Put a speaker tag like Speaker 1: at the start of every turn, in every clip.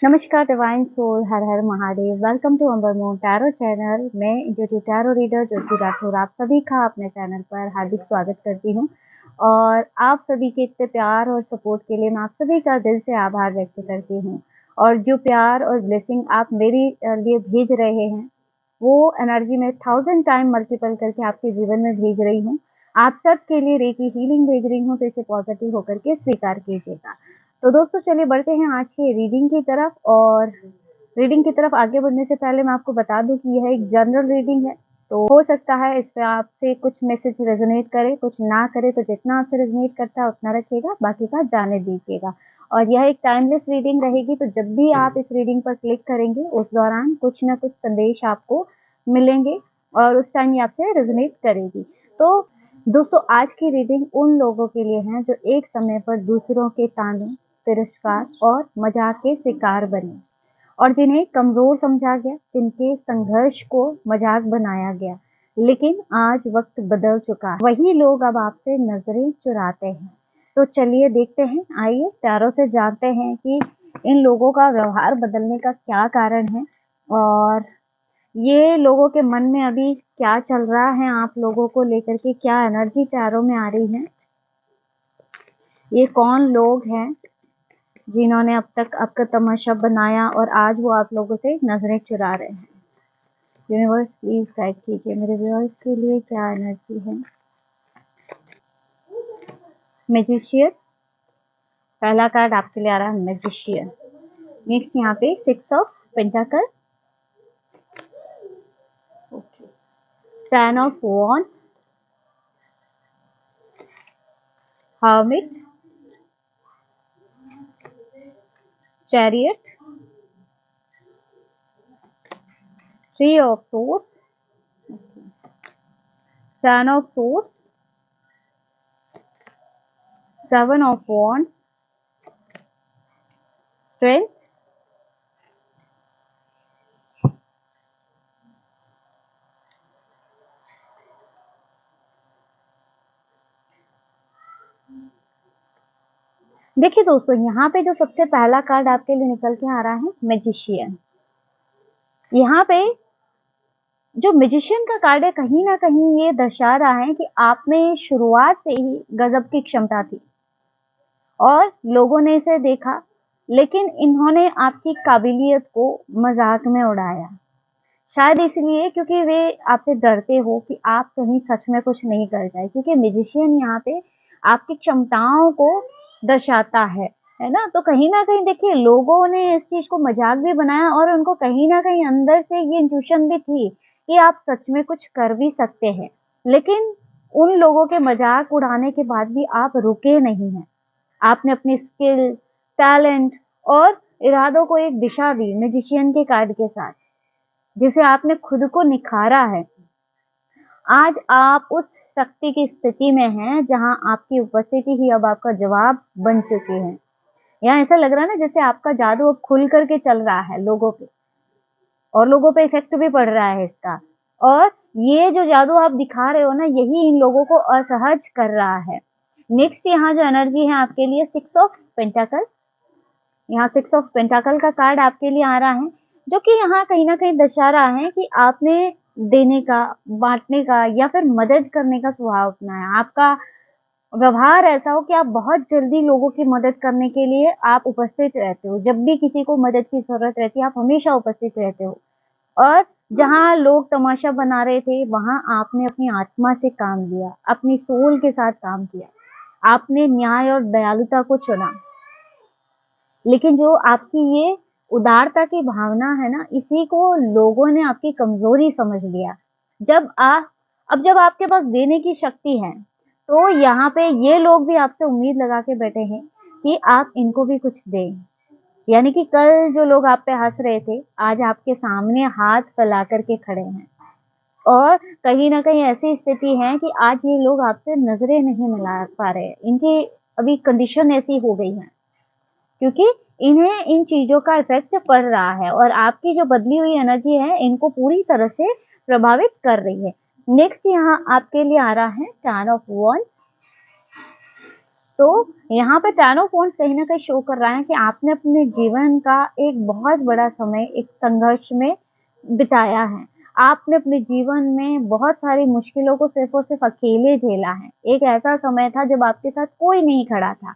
Speaker 1: नमस्कार divine soul, Har Har Mahadev. Welcome to Amber Moon Tarot channel. मैं intuitive tarot reader Jyoti Rathore आप सभी का अपने चैनल पर हार्दिक स्वागत करती हूं और आप सभी के इतने प्यार और सपोर्ट के लिए मैं आप सभी का दिल से आभार व्यक्त करती हूं। और जो प्यार और ब्लेसिंग आप मेरे लिए भेज रहे हैं वो एनर्जी में 1000 टाइम मल्टीपल करके आपके जीवन में भेज रही हूँ। आप सबके लिए रेकी हीलिंग भेज रही हूँ, तो इसे पॉजिटिव होकर के स्वीकार कीजिएगा। तो दोस्तों चलिए बढ़ते हैं आज की रीडिंग की तरफ। और रीडिंग की तरफ आगे बढ़ने से पहले मैं आपको बता दूं कि यह एक जनरल रीडिंग है, तो हो सकता है इस पे आपसे कुछ मैसेज रेजोनेट करे, कुछ ना करे। तो जितना आपसे रेजोनेट करता है उतना रखिएगा, बाकी का जाने दीजिएगा। और यह एक टाइमलेस रीडिंग रहेगी, तो जब भी आप इस रीडिंग पर क्लिक करेंगे उस दौरान कुछ ना कुछ संदेश आपको मिलेंगे और उस टाइम ये आपसे रेजोनेट करेगी। तो दोस्तों आज की रीडिंग उन लोगों के लिए है जो एक समय पर दूसरों के ताने, तिरस्कार और मजाक के शिकार बने और जिन्हें कमजोर समझा गया, जिनके संघर्ष को मजाक बनाया गया। लेकिन आज वक्त बदल चुका है, वही लोग अब आपसे नजरें चुराते हैं। तो चलिए देखते हैं, आइए टैरो से जानते हैं कि इन लोगों का व्यवहार बदलने का क्या कारण है और ये लोगों के मन में अभी क्या चल रहा है, आप लोगों को लेकर के क्या एनर्जी टैरो में आ रही है। ये कौन लोग हैं जिन्होंने अब तक आपका तमाशा बनाया और आज वो आप लोगों से नजरें चुरा रहे हैं। यूनिवर्स प्लीज गाइड कीजिए मेरे व्यूअर्स के लिए क्या एनर्जी है। मैजिशियन, पहला कार्ड आपके लिए आ रहा है मैजिशियन। नेक्स्ट यहाँ पे 6 of pentacle, okay, 10 of wands, hermit, chariot, 3 of swords, 10 of swords, 7 of wands, strength, देखिए दोस्तों यहाँ पे जो सबसे पहला कार्ड आपके लिए निकल के आ रहा है मैजिशियन। यहाँ पे जो मैजिशियन का कार्ड है कहीं ना कहीं ये दर्शा रहा है कि आप में शुरुआत से ही गजब की क्षमता थी और लोगों ने इसे देखा, लेकिन इन्होंने आपकी काबिलियत को मजाक में उड़ाया। शायद इसलिए क्योंकि वे आपसे डरते हो कि आप कहीं सच में कुछ नहीं कर जाए, क्योंकि मैजिशियन यहाँ पे आपकी क्षमताओं को दर्शाता है ना। तो कहीं ना कहीं देखिए लोगों ने इस चीज को मजाक भी बनाया और उनको कहीं ना कहीं अंदर से ये इंट्यूशन भी थी कि आप सच में कुछ कर भी सकते हैं। लेकिन उन लोगों के मजाक उड़ाने के बाद भी आप रुके नहीं हैं। आपने अपनी स्किल, टैलेंट और इरादों को एक दिशा दी मैजिशियन के कार्ड के साथ, जिसे आपने खुद को निखारा है। आज आप उस शक्ति की स्थिति में हैं जहां आपकी उपस्थिति ही अब आपका जवाब बन चुकी है। यहाँ ऐसा लग रहा है ना जैसे आपका जादू अब खुल करके चल रहा है लोगों पे, और लोगों पे इफेक्ट भी पड़ रहा है इसका। और ये जो जादू आप दिखा रहे हो ना, यही इन लोगों को असहज कर रहा है। नेक्स्ट यहाँ जो एनर्जी है आपके लिए 6 ऑफ पेंटाकल। यहाँ 6 ऑफ पेंटाकल का कार्ड आपके लिए आ रहा है, जो कि यहाँ कहीं ना कहीं दर्शा रहा है कि आपने देने का, बांटने का या फिर मदद करने का स्वभाव अपनाया। आपका व्यवहार ऐसा हो कि आप बहुत जल्दी लोगों की मदद करने के लिए आप उपस्थित रहते हो। जब भी किसी को मदद की जरूरत रहती है आप हमेशा उपस्थित रहते हो। और जहाँ लोग तमाशा बना रहे थे वहां आपने अपनी आत्मा से काम लिया, अपनी सोल के साथ काम किया। आपने न्याय और दयालुता को चुना। लेकिन जो आपकी ये उदारता की भावना है ना, इसी को लोगों ने आपकी कमजोरी समझ लिया। जब आपके पास देने की शक्ति है तो यहाँ पे ये लोग भी आपसे उम्मीद लगा के बैठे हैं कि आप इनको भी कुछ दें। यानी कि कल जो लोग आप पे हंस रहे थे आज आपके सामने हाथ फैला करके खड़े हैं। और कहीं ना कहीं ऐसी स्थिति है कि आज ये लोग आपसे नजरें नहीं मिला पा रहे हैं। इनकी अभी कंडीशन ऐसी हो गई है क्योंकि इन्हें इन चीजों का इफेक्ट पड़ रहा है और आपकी जो बदली हुई एनर्जी है इनको पूरी तरह से प्रभावित कर रही है। नेक्स्ट यहाँ आपके लिए आ रहा है 10 ऑफ वॉन्ड्स। तो यहाँ पे टेन ऑफ वांड्स कहीं न कहीं शो कर रहा है कि आपने अपने जीवन का एक बहुत बड़ा समय एक संघर्ष में बिताया है। आपने अपने जीवन में बहुत सारी मुश्किलों को सिर्फ़ और सिर्फ़ अकेले झेला है। एक ऐसा समय था जब आपके साथ कोई नहीं खड़ा था।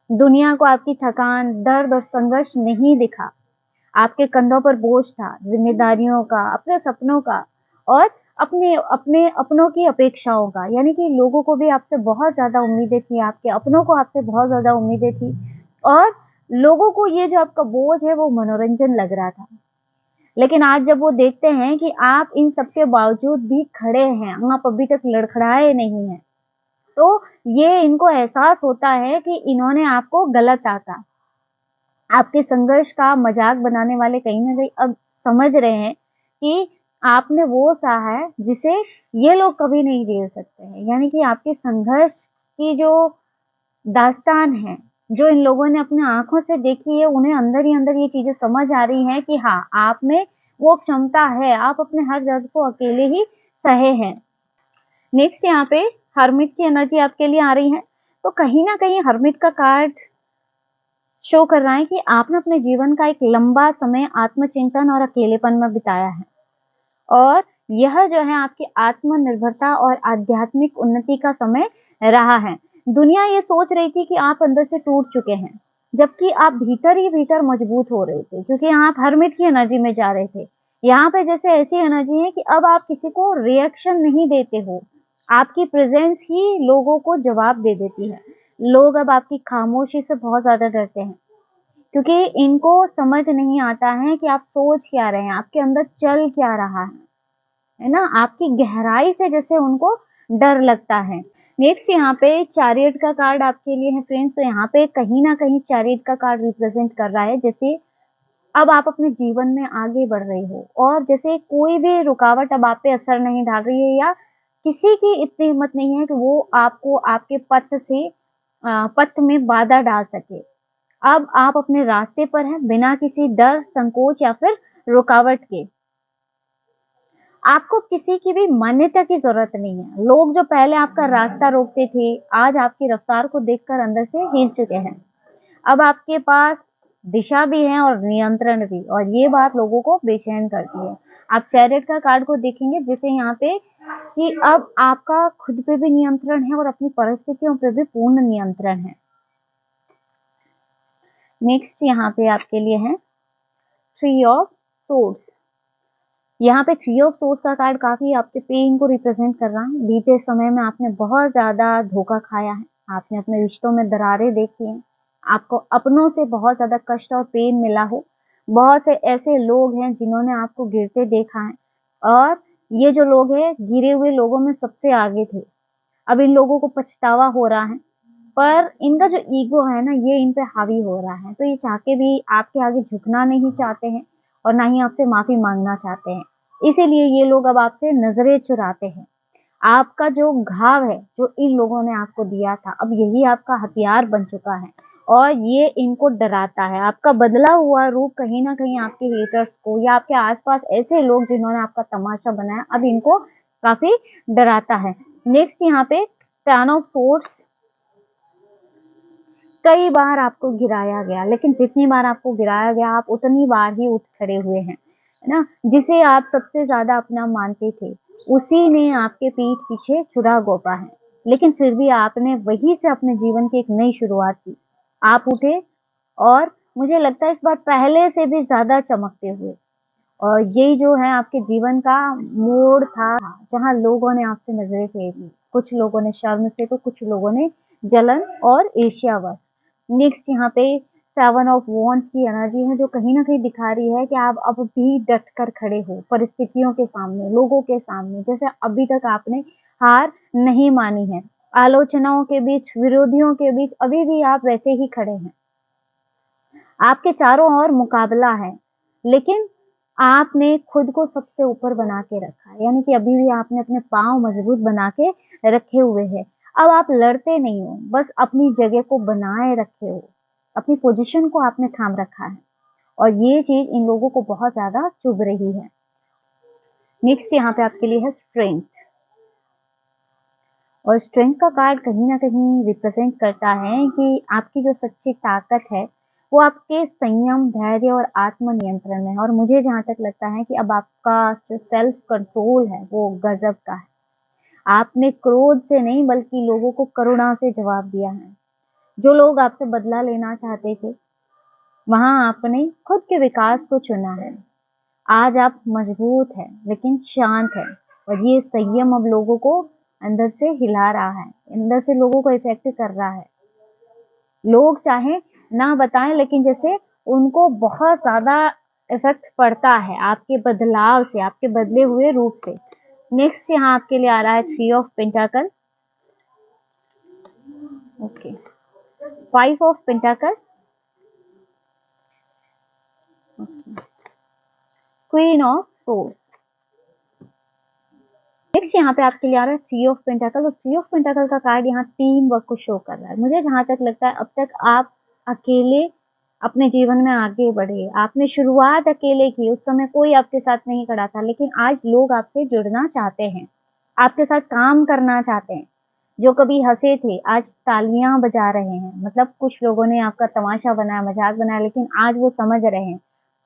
Speaker 1: दुनिया को आपकी थकान, दर्द और संघर्ष नहीं दिखा। आपके कंधों पर बोझ था, ज़िम्मेदारियों का, अपने सपनों का और अपने अपने अपनों की अपेक्षाओं का। यानी कि लोगों को भी आपसे बहुत ज़्यादा उम्मीदें थी, आपके अपनों को आपसे बहुत ज़्यादा उम्मीदें थी और लोगों को ये जो आपका बोझ है वो मनोरंजन लग रहा था। लेकिन आज जब वो देखते हैं कि आप इन सब के बावजूद भी खड़े हैं, आप अभी तक लड़खड़ाए नहीं हैं, तो ये इनको एहसास होता है कि इन्होंने आपको गलत आँका। आपके संघर्ष का मज़ाक बनाने वाले कहीं न कहीं अब समझ रहे हैं कि आपने वो सहा है जिसे ये लोग कभी नहीं झेल सकते हैं। यानी कि आपके संघर्ष की जो दास्तान है, जो इन लोगों ने अपनी आँखों से देखी है, उन्हें अंदर ही अंदर ये चीज़ें समझ आ रही हैं कि हाँ, आप में वो क्षमता है, आप अपने हर दर्द को अकेले ही सहे हैं। नेक्स्ट यहाँ पे हर्मिट की एनर्जी आपके लिए आ रही है, तो कहीं न कहीं हर्मिट का कार्ड शो कर रहा है कि आपने अपने जीवन का एक लंबा समय आत्मचिंतन और अकेलेपन में बिताया है और यह जो है आपकी आत्मनिर्भरता और आध्यात्मिक उन्नति का समय रहा है। दुनिया ये सोच रही थी कि आप अंदर से टूट चुके हैं, जबकि आप भीतर ही भीतर मजबूत हो रहे थे क्योंकि आप हर्मिट की एनर्जी में जा रहे थे। यहाँ पे जैसे ऐसी एनर्जी है कि अब आप किसी को रिएक्शन नहीं देते हो, आपकी प्रेजेंस ही लोगों को जवाब दे देती है। लोग अब आपकी खामोशी से बहुत ज़्यादा डरते हैं, क्योंकि इनको समझ नहीं आता है कि आप सोच क्या रहे हैं, आपके अंदर चल क्या रहा है ना? आपकी गहराई से जैसे उनको डर लगता है। नेक्स्ट यहाँ पे चैरियट का कार्ड आपके लिए है फ्रेंड्स, तो यहाँ पे कहीं न कहीं चैरियट का कार्ड रिप्रेजेंट कर रहा है जैसे अब आप अपने जीवन में आगे बढ़ रहे हो और जैसे कोई भी रुकावट अब आप पे असर नहीं डाल रही है या किसी की इतनी हिम्मत नहीं है कि वो आपको आपके पथ में बाधा डाल सके। अब आप अपने रास्ते पर हैं बिना किसी डर, संकोच या फिर रुकावट के। आपको किसी की भी मान्यता की ज़रूरत नहीं है। लोग जो पहले आपका रास्ता रोकते थे, आज आपकी रफ्तार को देखकर अंदर से हिल चुके हैं। अब आपके पास दिशा भी है और नियंत्रण भी और ये बात लोगों को बेचैन करती है। आप चैरियट का कार्ड को देखेंगे जिसे यहाँ पे कि अब आपका खुद पे भी नियंत्रण है और अपनी परिस्थितियों पे भी पूर्ण नियंत्रण है। नेक्स्ट यहाँ पे आपके लिए है थ्री ऑफ सोर्ड्स। यहाँ पे थ्री ऑफ सोर्ड्स का कार्ड काफ़ी आपके पेन को रिप्रेजेंट कर रहा है। बीते समय में आपने बहुत ज़्यादा धोखा खाया है, आपने अपने रिश्तों में दरारें देखी हैं, आपको अपनों से बहुत ज़्यादा कष्ट और पेन मिला हो। बहुत से ऐसे लोग हैं जिन्होंने आपको गिरते देखा है और ये जो लोग हैं गिरे हुए लोगों में सबसे आगे थे। अब इन लोगों को पछतावा हो रहा है, पर इनका जो ईगो है ना ये इन पे हावी हो रहा है, तो ये चाह के भी आपके आगे झुकना नहीं चाहते हैं और ना ही आपसे माफ़ी माँगना चाहते हैं। इसीलिए ये लोग अब आपसे नज़रें चुराते हैं। आपका जो घाव है, जो इन लोगों ने आपको दिया था, अब यही आपका हथियार बन चुका है और ये इनको डराता है। आपका बदला हुआ रूप कहीं न कहीं आपके हेटर्स को या आपके आस-पास ऐसे लोग जिन्होंने आपका तमाशा बनाया, अब इनको काफ़ी डराता है। नेक्स्ट यहाँ पे टेन ऑफ सोर्ड्स। कई बार आपको गिराया गया, लेकिन जितनी बार आपको गिराया गया, आप उतनी बार ही उठ खड़े हुए हैं, है ना? जिसे आप सबसे ज़्यादा अपना मानते थे, उसी ने आपके पीठ पीछे छुरा घोंपा है। लेकिन फिर भी आपने वहीं से अपने जीवन की एक नई शुरुआत की। आप उठे और मुझे लगता है इस बार पहले से भी ज़्यादा चमकते हुए। और यही जो है आपके जीवन का मोड़ था, जहाँ लोगों ने आपसे नज़रें फेर ली। कुछ लोगों ने शर्म से तो कुछ लोगों ने जलन और ईर्ष्यावश। नेक्स्ट यहाँ पे सेवन ऑफ वॉन्ड्स की एनर्जी है जो कहीं न कहीं दिखा रही है कि आप अब भी डट कर खड़े हो परिस्थितियों के सामने, लोगों के सामने, जैसे अभी तक आपने हार नहीं मानी है। आलोचनाओं के बीच, विरोधियों के बीच अभी भी आप वैसे ही खड़े हैं। आपके चारों ओर मुकाबला है, लेकिन आपने खुद को सबसे ऊपर बना के रखा है, यानी कि अभी भी आपने अपने पाँव मजबूत बना के रखे हुए हैं। अब आप लड़ते नहीं हो, बस अपनी जगह को बनाए रखे हो, अपनी पोजीशन को आपने थाम रखा है और ये चीज़ इन लोगों को बहुत ज़्यादा चुभ रही है। नेक्स्ट यहाँ पे आपके लिए है स्ट्रेंथ। और स्ट्रेंथ का कार्ड कहीं ना कहीं रिप्रेजेंट करता है कि आपकी जो सच्ची ताकत है वो आपके संयम, धैर्य और आत्मनियंत्रण में है। और मुझे जहाँ तक लगता है कि अब आपका जो सेल्फ कंट्रोल है वो गजब का है। आपने क्रोध से नहीं बल्कि लोगों को करुणा से जवाब दिया है। जो लोग आपसे बदला लेना चाहते थे, वहां आपने खुद के विकास को चुना है। आज आप मजबूत हैं लेकिन शांत हैं, और ये संयम अब लोगों को अंदर से हिला रहा है, अंदर से लोगों को इफेक्ट कर रहा है। लोग चाहे ना बताएं लेकिन जैसे उनको बहुत ज्यादा इफेक्ट पड़ता है आपके बदलाव से, आपके बदले हुए रूप से। नेक्स्ट यहाँ आपके लिए आ रहा है 3 of pentacle, okay, 5 of pentacle, queen of swords. Next यहाँ पे आपके लिए आ रहा है 3 ऑफ पेंटाकल, और 3 ऑफ पेंटाकल का कार्ड यहाँ टीम वर्क को शो कर रहा है। मुझे जहां तक लगता है अब तक आप अकेले अपने जीवन में आगे बढ़े, आपने शुरुआत अकेले की, उस समय कोई आपके साथ नहीं खड़ा था, लेकिन आज लोग आपसे जुड़ना चाहते हैं, आपके साथ काम करना चाहते हैं। जो कभी हंसे थे आज तालियां बजा रहे हैं, मतलब कुछ लोगों ने आपका तमाशा बनाया, मजाक बनाया, लेकिन आज वो समझ रहे हैं,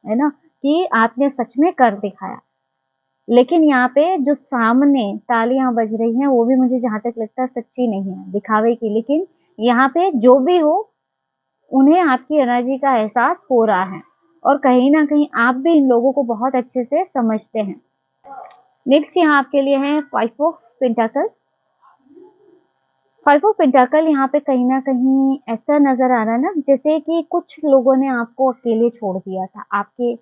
Speaker 1: है ना, कि आपने सच में कर दिखाया। लेकिन यहाँ पे जो सामने तालियां बज रही हैं वो भी मुझे जहां तक लगता है सच्ची नहीं है, दिखावे की। लेकिन यहाँ पे जो भी हो, उन्हें आपकी एनर्जी का एहसास हो रहा है, और कहीं ना कहीं आप भी इन लोगों को बहुत अच्छे से समझते हैं। नेक्स्ट यहाँ आपके लिए है 5 ऑफ पेंटाकल। 5 ऑफ पेंटाकल यहाँ पे कहीं ना कहीं ऐसा नजर आ रहा है ना, जैसे कि कुछ लोगों ने आपको अकेले छोड़ दिया था आपके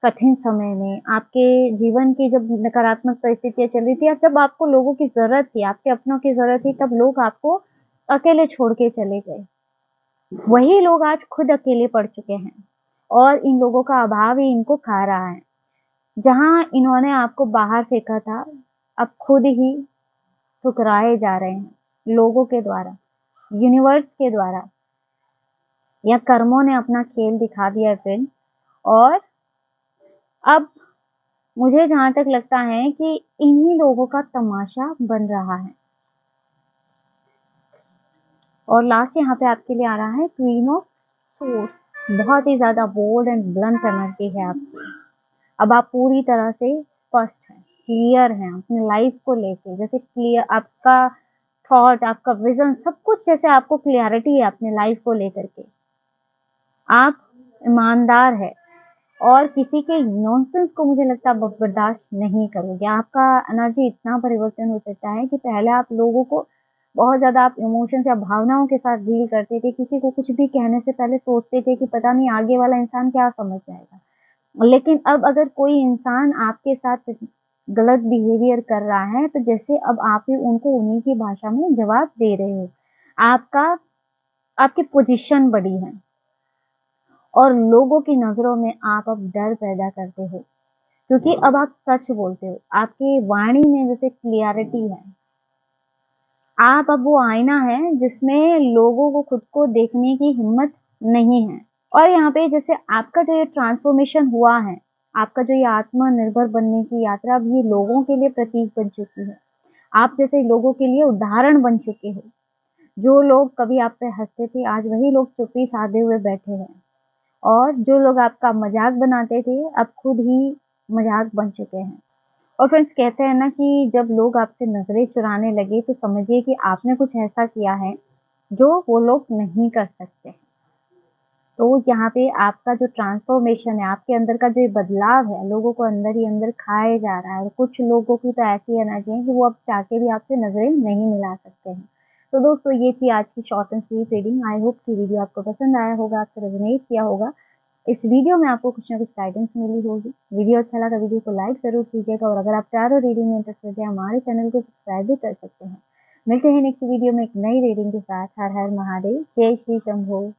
Speaker 1: कठिन समय में, आपके जीवन की जब नकारात्मक परिस्थितियां चल रही थी, या जब आपको लोगों की जरूरत थी, आपके अपनों की जरूरत थी, तब लोग आपको अकेले छोड़ के चले गए। वही लोग आज खुद अकेले पड़ चुके हैं, और इन लोगों का अभाव ही इनको खा रहा है। जहां इन्होंने आपको बाहर फेंका था, अब खुद ही ठुकराए जा रहे हैं लोगों के द्वारा, यूनिवर्स के द्वारा, या कर्मों ने अपना खेल दिखा दिया फ्रेंड। और अब मुझे जहां तक लगता है कि इन्हीं लोगों का तमाशा बन रहा है। और लास्ट यहाँ पे आपके लिए आ रहा है क्वीन ऑफ सोर्स। बहुत ही ज्यादा बोल्ड एंड ब्लंट एनर्जी है आपकी। अब आप पूरी तरह से स्पष्ट हैं, क्लियर हैं अपनी लाइफ को लेके, जैसे क्लियर आपका थॉट, आपका विजन, सब कुछ जैसे आपको क्लियरिटी है अपनी लाइफ को लेकर के। आप ईमानदार है, और किसी के नॉनसेंस को मुझे लगता है आप बर्दाश्त नहीं करोगे। आपका एनर्जी इतना परिवर्तन हो सकता है कि पहले आप लोगों को बहुत ज्यादा आप इमोशंस या भावनाओं के साथ डील करते थे, किसी को कुछ भी कहने से पहले सोचते थे कि पता नहीं आगे वाला इंसान क्या समझ जाएगा। लेकिन अब अगर कोई इंसान आपके साथ गलत बिहेवियर कर रहा है, तो जैसे अब आप ही उनको उन्हीं की भाषा में जवाब दे रहे हो। आपका आपकी पोजीशन बड़ी है, और लोगों की नजरों में आप अब डर पैदा करते हो, क्योंकि अब आप सच बोलते हो, आपकी वाणी में जैसे क्लियरिटी है। आप अब वो आईना है जिसमें लोगों को खुद को देखने की हिम्मत नहीं है। और यहाँ पे जैसे आपका जो ये ट्रांसफॉर्मेशन हुआ है, आपका जो ये आत्मनिर्भर बनने की यात्रा, अब ये लोगों के लिए प्रतीक बन चुकी है। आप जैसे लोगों के लिए उदाहरण बन चुके हो। जो लोग कभी आप पे हंसते थे, आज वही लोग चुप्पी साधे हुए बैठे हैं, और जो लोग आपका मजाक बनाते थे, अब खुद ही मजाक बन चुके हैं। और फ्रेंड्स, कहते हैं ना कि जब लोग आपसे नजरें चुराने लगे, तो समझिए कि आपने कुछ ऐसा किया है जो वो लोग नहीं कर सकते। तो यहाँ पे आपका जो ट्रांसफॉर्मेशन है, आपके अंदर का जो ये बदलाव है, लोगों को अंदर ही अंदर खाए जा रहा है। और कुछ लोगों की तो ऐसी एनर्जी है कि वो अब चाह के भी आपसे नजरें नहीं मिला सकते हैं। तो दोस्तों, ये थी आज की short and sweet reading. I hope कि वीडियो आपको पसंद आया होगा, आपसे रेजोनेट किया होगा। इस वीडियो में आपको कुछ ना कुछ गाइडेंस मिली होगी। वीडियो अच्छा लगा, वीडियो को लाइक जरूर कीजिएगा, और अगर आप टैरो रीडिंग में इंटरेस्टेड है, हमारे चैनल को सब्सक्राइब भी कर सकते हैं। मिलते हैं नेक्स्ट वीडियो में एक नई रीडिंग के साथ। हर हर महादेव, जय श्री शंभू।